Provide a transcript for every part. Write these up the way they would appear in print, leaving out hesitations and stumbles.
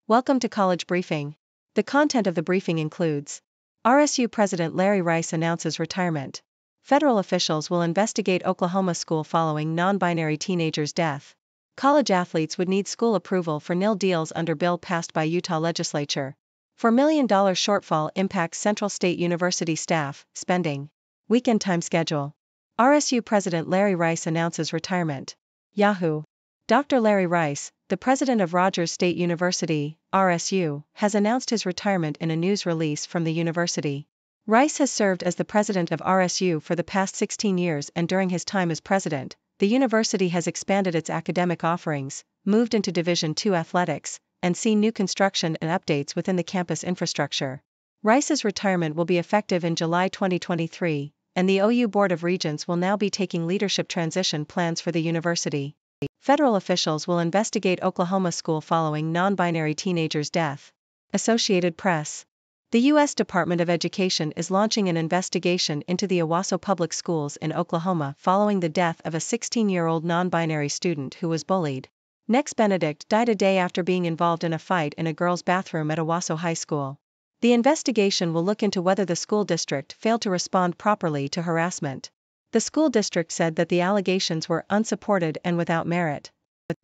Welcome to College Briefing. The content of the briefing includes: RSU President Larry Rice announces retirement. Federal officials will investigate Oklahoma school following non-binary teenager's death. College athletes would need school approval for nil deals under bill passed by Utah legislature. $4 million shortfall impacts Central State University staff spending. Weekend time schedule. RSU President Larry Rice announces retirement. Yahoo! Dr. Larry Rice, the president of Rogers State University, RSU, has announced his retirement in a news release from the university. Rice has served as the president of RSU for the past 16 years, and during his time as president, the university has expanded its academic offerings, moved into Division II athletics, and seen new construction and updates within the campus infrastructure. Rice's retirement will be effective in July 2023, and the OU Board of Regents will now be taking leadership transition plans for the university. Federal officials will investigate Oklahoma school following non-binary teenager's death. Associated Press. The U.S. Department of Education is launching an investigation into the Owasso Public Schools in Oklahoma following the death of a 16-year-old non-binary student who was bullied. Nex Benedict died a day after being involved in a fight in a girls' bathroom at Owasso High School. The investigation will look into whether the school district failed to respond properly to harassment. The school district said that the allegations were unsupported and without merit.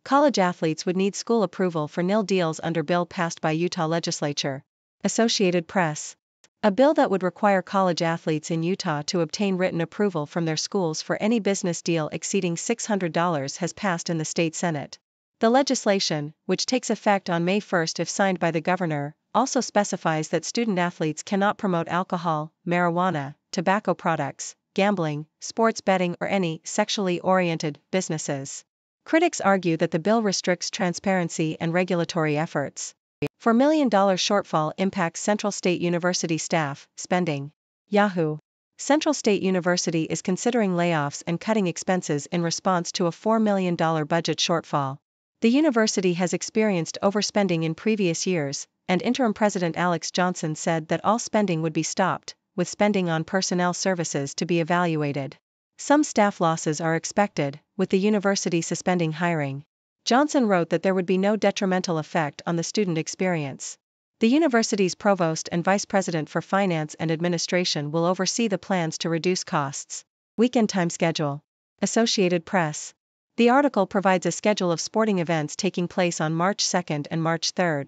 College athletes would need school approval for nil deals under bill passed by Utah legislature. Associated Press. A bill that would require college athletes in Utah to obtain written approval from their schools for any business deal exceeding $600 has passed in the state Senate. The legislation, which takes effect on May 1 if signed by the governor, also specifies that student athletes cannot promote alcohol, marijuana, tobacco products, gambling, sports betting, or any sexually oriented businesses. Critics argue that the bill restricts transparency and regulatory efforts. $4 million shortfall impacts Central State University staff spending. Yahoo! Central State University is considering layoffs and cutting expenses in response to a $4 million budget shortfall. The university has experienced overspending in previous years, and interim president Alex Johnson said that all spending would be stopped, with spending on personnel services to be evaluated. Some staff losses are expected, with the university suspending hiring. Johnson wrote that there would be no detrimental effect on the student experience. The university's provost and vice president for finance and administration will oversee the plans to reduce costs. Weekend time schedule. Associated Press. The article provides a schedule of sporting events taking place on March 2 and March 3.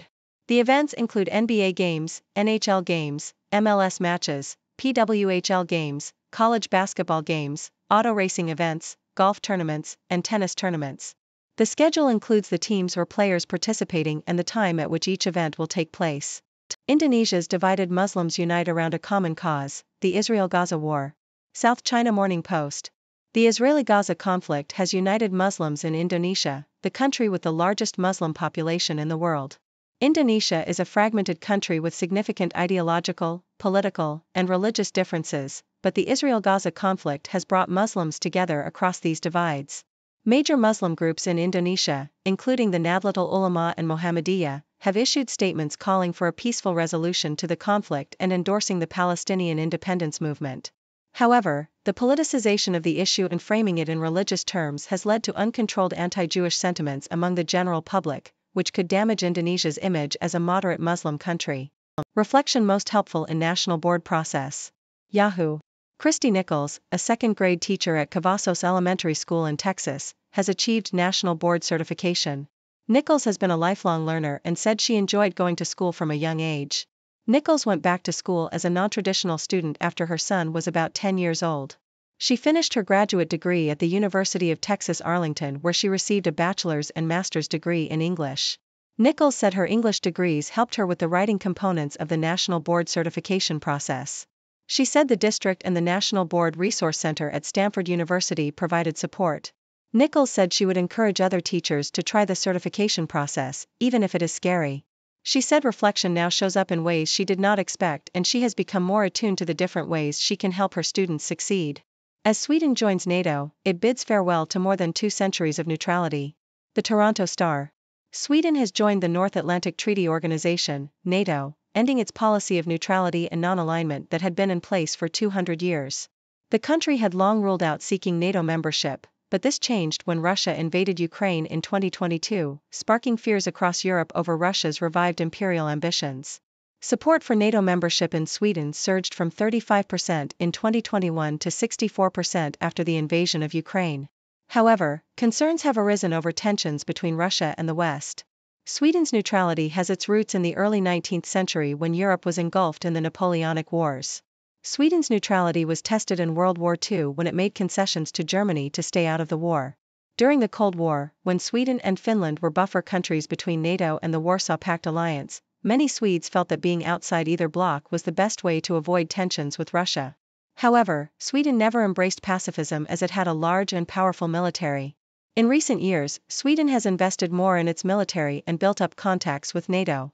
The events include NBA games, NHL games, MLS matches, PWHL games, college basketball games, auto racing events, golf tournaments, and tennis tournaments. The schedule includes the teams or players participating and the time at which each event will take place. Indonesia's divided Muslims unite around a common cause, the Israel-Gaza war. South China Morning Post. The Israeli-Gaza conflict has united Muslims in Indonesia, the country with the largest Muslim population in the world. Indonesia is a fragmented country with significant ideological, political, and religious differences, but the Israel-Gaza conflict has brought Muslims together across these divides. Major Muslim groups in Indonesia, including the Nahdlatul Ulama and Muhammadiyah, have issued statements calling for a peaceful resolution to the conflict and endorsing the Palestinian independence movement. However, the politicization of the issue and framing it in religious terms has led to uncontrolled anti-Jewish sentiments among the general public, which could damage Indonesia's image as a moderate Muslim country. Reflection most helpful in national board process. Yahoo! Christy Nichols, a second-grade teacher at Cavazos Elementary School in Texas, has achieved national board certification. Nichols has been a lifelong learner and said she enjoyed going to school from a young age. Nichols went back to school as a non-traditional student after her son was about 10 years old. She finished her graduate degree at the University of Texas Arlington, where she received a bachelor's and master's degree in English. Nichols said her English degrees helped her with the writing components of the National Board certification process. She said the district and the National Board Resource Center at Stanford University provided support. Nichols said she would encourage other teachers to try the certification process, even if it is scary. She said reflection now shows up in ways she did not expect, and she has become more attuned to the different ways she can help her students succeed. As Sweden joins NATO, it bids farewell to more than 2 centuries of neutrality. The Toronto Star. Sweden has joined the North Atlantic Treaty Organization, NATO, ending its policy of neutrality and non-alignment that had been in place for 200 years. The country had long ruled out seeking NATO membership, but this changed when Russia invaded Ukraine in 2022, sparking fears across Europe over Russia's revived imperial ambitions. Support for NATO membership in Sweden surged from 35% in 2021 to 64% after the invasion of Ukraine. However, concerns have arisen over tensions between Russia and the West. Sweden's neutrality has its roots in the early 19th century when Europe was engulfed in the Napoleonic Wars. Sweden's neutrality was tested in World War II when it made concessions to Germany to stay out of the war. During the Cold War, when Sweden and Finland were buffer countries between NATO and the Warsaw Pact alliance, many Swedes felt that being outside either bloc was the best way to avoid tensions with Russia. However, Sweden never embraced pacifism as it had a large and powerful military. In recent years, Sweden has invested more in its military and built up contacts with NATO.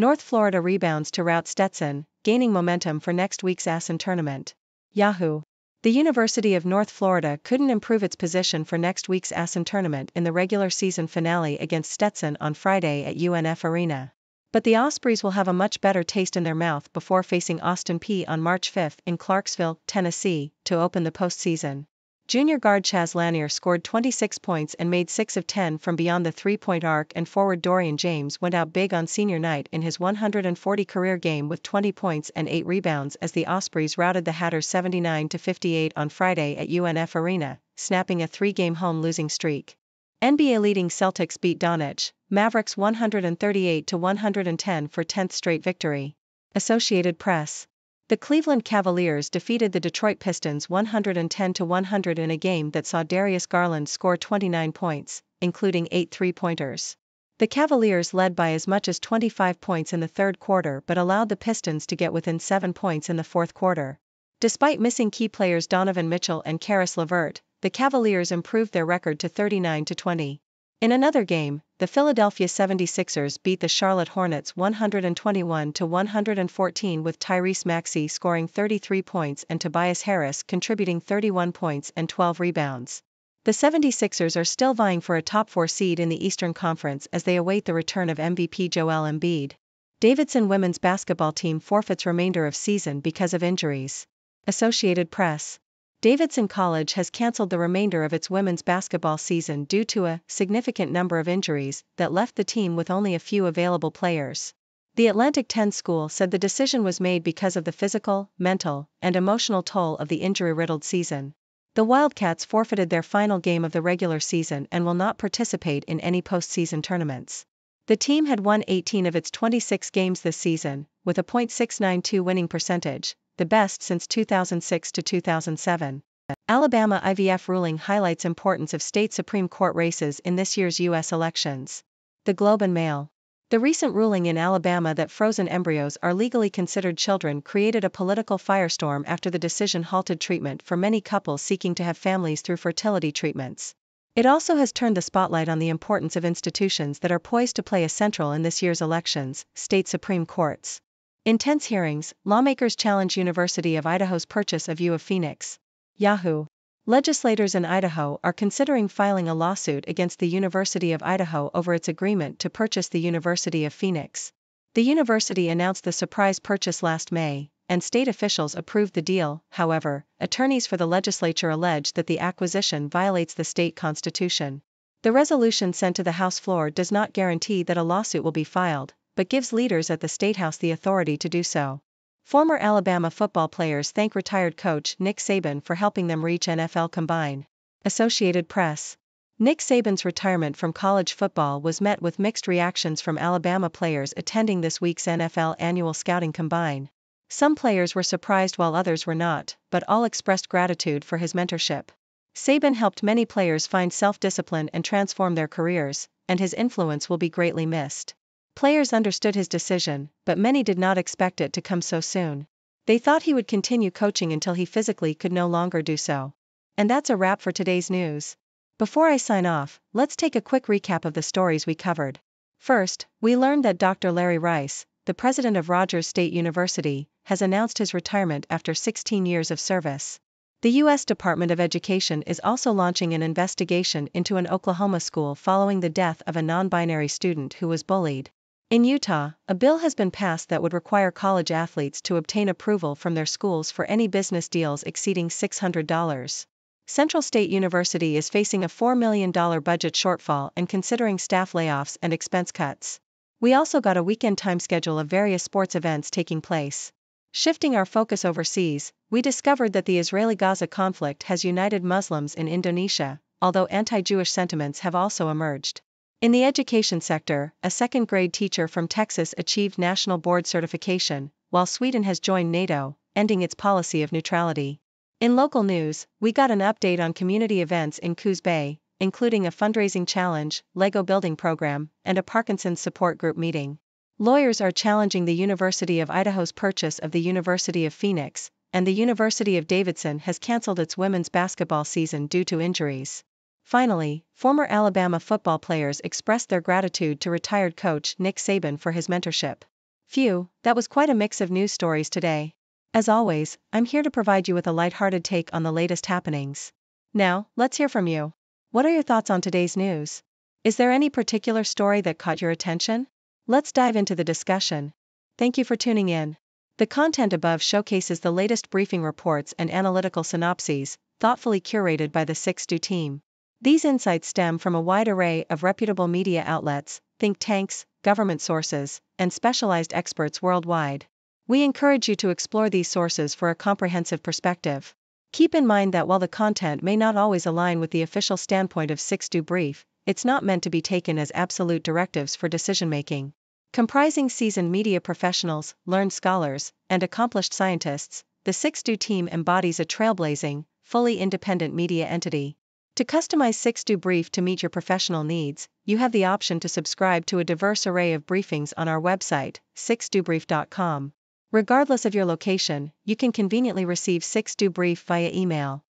North Florida rebounds to rout Stetson, gaining momentum for next week's ASUN tournament. Yahoo! The University of North Florida couldn't improve its position for next week's ASUN tournament in the regular season finale against Stetson on Friday at UNF Arena. But the Ospreys will have a much better taste in their mouth before facing Austin Peay on March 5 in Clarksville, Tennessee, to open the postseason. Junior guard Chaz Lanier scored 26 points and made 6 of 10 from beyond the three-point arc, and forward Dorian James went out big on senior night in his 140 career game with 20 points and 8 rebounds as the Ospreys routed the Hatters 79-58 on Friday at UNF Arena, snapping a 3-game home losing streak. NBA leading Celtics beat Donetsk Mavericks 138-110 for 10th straight victory. Associated Press. The Cleveland Cavaliers defeated the Detroit Pistons 110-100 in a game that saw Darius Garland score 29 points, including 8 three-pointers. The Cavaliers led by as much as 25 points in the third quarter but allowed the Pistons to get within 7 points in the fourth quarter. Despite missing key players Donovan Mitchell and Karis LeVert, the Cavaliers improved their record to 39-20. In another game, the Philadelphia 76ers beat the Charlotte Hornets 121-114 with Tyrese Maxey scoring 33 points and Tobias Harris contributing 31 points and 12 rebounds. The 76ers are still vying for a top 4 seed in the Eastern Conference as they await the return of MVP Joel Embiid. Davidson women's basketball team forfeits remainder of season because of injuries. Associated Press. Davidson College has canceled the remainder of its women's basketball season due to a significant number of injuries that left the team with only a few available players. The Atlantic 10 school said the decision was made because of the physical, mental, and emotional toll of the injury-riddled season. The Wildcats forfeited their final game of the regular season and will not participate in any postseason tournaments. The team had won 18 of its 26 games this season, with a .692 winning percentage, the best since 2006 to 2007. Alabama IVF ruling highlights importance of state Supreme Court races in this year's U.S. elections. The Globe and Mail. The recent ruling in Alabama that frozen embryos are legally considered children created a political firestorm after the decision halted treatment for many couples seeking to have families through fertility treatments. It also has turned the spotlight on the importance of institutions that are poised to play a central in this year's elections, state Supreme Courts. Intense hearings, lawmakers challenge University of Idaho's purchase of U of Phoenix. Yahoo! Legislators in Idaho are considering filing a lawsuit against the University of Idaho over its agreement to purchase the University of Phoenix. The university announced the surprise purchase last May, and state officials approved the deal. However, attorneys for the legislature allege that the acquisition violates the state constitution. The resolution sent to the House floor does not guarantee that a lawsuit will be filed, but gives leaders at the Statehouse the authority to do so. Former Alabama football players thank retired coach Nick Saban for helping them reach NFL Combine. Associated Press. Nick Saban's retirement from college football was met with mixed reactions from Alabama players attending this week's NFL Annual Scouting Combine. Some players were surprised while others were not, but all expressed gratitude for his mentorship. Saban helped many players find self-discipline and transform their careers, and his influence will be greatly missed. Players understood his decision, but many did not expect it to come so soon. They thought he would continue coaching until he physically could no longer do so. And that's a wrap for today's news. Before I sign off, let's take a quick recap of the stories we covered. First, we learned that Dr. Larry Rice, the president of Rogers State University, has announced his retirement after 16 years of service. The U.S. Department of Education is also launching an investigation into an Oklahoma school following the death of a non-binary student who was bullied. In Utah, a bill has been passed that would require college athletes to obtain approval from their schools for any business deals exceeding $600. Central State University is facing a $4 million budget shortfall and considering staff layoffs and expense cuts. We also got a weekend time schedule of various sports events taking place. Shifting our focus overseas, we discovered that the Israeli-Gaza conflict has united Muslims in Indonesia, although anti-Jewish sentiments have also emerged. In the education sector, a second-grade teacher from Texas achieved national board certification, while Sweden has joined NATO, ending its policy of neutrality. In local news, we got an update on community events in Coos Bay, including a fundraising challenge, Lego building program, and a Parkinson's support group meeting. Lawyers are challenging the University of Idaho's purchase of the University of Phoenix, and the University of Davidson has canceled its women's basketball season due to injuries. Finally, former Alabama football players expressed their gratitude to retired coach Nick Saban for his mentorship. Phew, that was quite a mix of news stories today. As always, I'm here to provide you with a lighthearted take on the latest happenings. Now, let's hear from you. What are your thoughts on today's news? Is there any particular story that caught your attention? Let's dive into the discussion. Thank you for tuning in. The content above showcases the latest briefing reports and analytical synopses, thoughtfully curated by the 6Do team. These insights stem from a wide array of reputable media outlets, think tanks, government sources, and specialized experts worldwide. We encourage you to explore these sources for a comprehensive perspective. Keep in mind that while the content may not always align with the official standpoint of 6Do Brief, it's not meant to be taken as absolute directives for decision-making. Comprising seasoned media professionals, learned scholars, and accomplished scientists, the 6Do team embodies a trailblazing, fully independent media entity. To customize 6Do Brief to meet your professional needs, you have the option to subscribe to a diverse array of briefings on our website, 6dobrief.com. Regardless of your location, you can conveniently receive 6Do Brief via email.